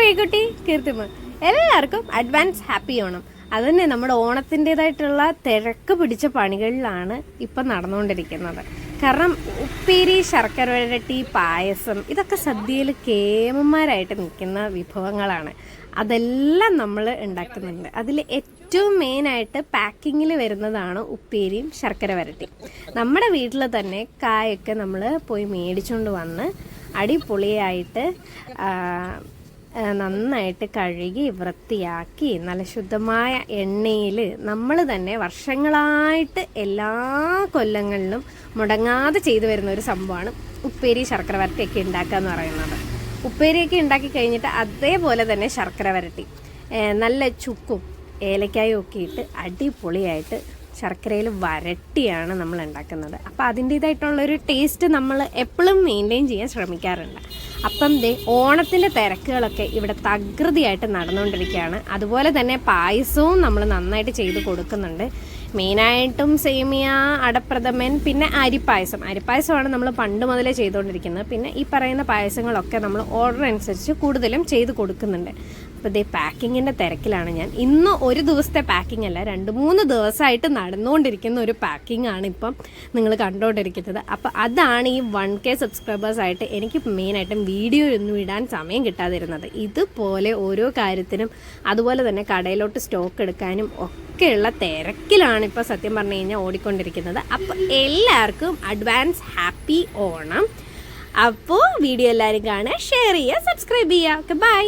വേക്കുട്ടി കീർത്തിമ എല്ലാവർക്കും advance happy Onam. അതുതന്നെ നമ്മുടെ ഓണത്തിൻ്റെതായിട്ടുള്ള തിരക്ക് പിടിച്ച പണികളിലാണ് ഇപ്പം നടന്നുകൊണ്ടിരിക്കുന്നത്. കാരണം ഉപ്പേരി, ശർക്കര വരട്ടി, പായസം ഇതൊക്കെ സദ്യയിൽ കേമന്മാരായിട്ട് നിൽക്കുന്ന വിഭവങ്ങളാണ്. അതെല്ലാം നമ്മൾ ഉണ്ടാക്കുന്നുണ്ട്. അതിൽ ഏറ്റവും മെയിനായിട്ട് പാക്കിങ്ങിൽ വരുന്നതാണ് ഉപ്പേരിയും ശർക്കര വരട്ടി. നമ്മുടെ വീട്ടിൽ തന്നെ കായൊക്കെ നമ്മൾ പോയി മേടിച്ചുകൊണ്ട് വന്ന് അടിപൊളിയായിട്ട് നന്നായിട്ട് കഴുകി വൃത്തിയാക്കി നല്ല ശുദ്ധമായ എണ്ണയിൽ നമ്മൾ തന്നെ വർഷങ്ങളായിട്ട് എല്ലാ കൊല്ലങ്ങളിലും മുടങ്ങാതെ ചെയ്തു വരുന്ന ഒരു സംഭവമാണ് ഉപ്പേരി, ശർക്കര വരട്ടിയൊക്കെ ഉണ്ടാക്കുക എന്ന് പറയുന്നത്. ഉപ്പേരിയൊക്കെ ഉണ്ടാക്കി കഴിഞ്ഞിട്ട് അതേപോലെ തന്നെ ശർക്കര വരട്ടി നല്ല ചുക്കും ഏലക്കായും ഒക്കെ ഇട്ട് അടിപൊളിയായിട്ട് ശർക്കരയിൽ വരട്ടിയാണ് നമ്മൾ ഉണ്ടാക്കുന്നത്. അപ്പോൾ അതിൻ്റേതായിട്ടുള്ളൊരു ടേസ്റ്റ് നമ്മൾ എപ്പോഴും മെയിൻറ്റെയിൻ ചെയ്യാൻ ശ്രമിക്കാറുണ്ട്. അപ്പം ഓണത്തിൻ്റെ തിരക്കുകളൊക്കെ ഇവിടെ തകൃതിയായിട്ട് നടന്നുകൊണ്ടിരിക്കുകയാണ്. അതുപോലെ തന്നെ പായസവും നമ്മൾ നന്നായിട്ട് ചെയ്ത് കൊടുക്കുന്നുണ്ട്. മെയിനായിട്ടും സേമിയ, അടപ്രഥമൻ, പിന്നെ അരിപ്പായസമാണ് നമ്മൾ പണ്ട് മുതലേ ചെയ്തുകൊണ്ടിരിക്കുന്നത്. പിന്നെ ഈ പറയുന്ന പായസങ്ങളൊക്കെ നമ്മൾ ഓർഡർ അനുസരിച്ച് കൂടുതലും ചെയ്ത് കൊടുക്കുന്നുണ്ട്. അപ്പോൾ പാക്കിങ്ങിൻ്റെ തിരക്കിലാണ് ഞാൻ. ഇന്ന് ഒരു ദിവസത്തെ പാക്കിംഗ് അല്ല, 2-3 ദിവസമായിട്ട് നടന്നുകൊണ്ടിരിക്കുന്ന ഒരു പാക്കിംഗ് ആണ് ഇപ്പം നിങ്ങൾ കണ്ടുകൊണ്ടിരിക്കുന്നത്. അപ്പോൾ അതാണ് ഈ 1K സബ്സ്ക്രൈബേഴ്സായിട്ട് എനിക്ക് മെയിനായിട്ടും വീഡിയോ ഒന്നും ഇടാൻ സമയം കിട്ടാതിരുന്നത്. ഇതുപോലെ ഓരോ കാര്യത്തിനും അതുപോലെ തന്നെ കടയിലോട്ട് സ്റ്റോക്ക് എടുക്കാനും ഒക്കെയുള്ള തിരക്കിലാണ് ഇപ്പോൾ സത്യം പറഞ്ഞു കഴിഞ്ഞാൽ ഓടിക്കൊണ്ടിരിക്കുന്നത്. അപ്പോൾ എല്ലാവർക്കും അഡ്വാൻസ് ഹാപ്പി ഓണം. അപ്പോൾ വീഡിയോ എല്ലാവരും കാണുക, ഷെയർ ചെയ്യുക, സബ്സ്ക്രൈബ് ചെയ്യുക. Okay, by.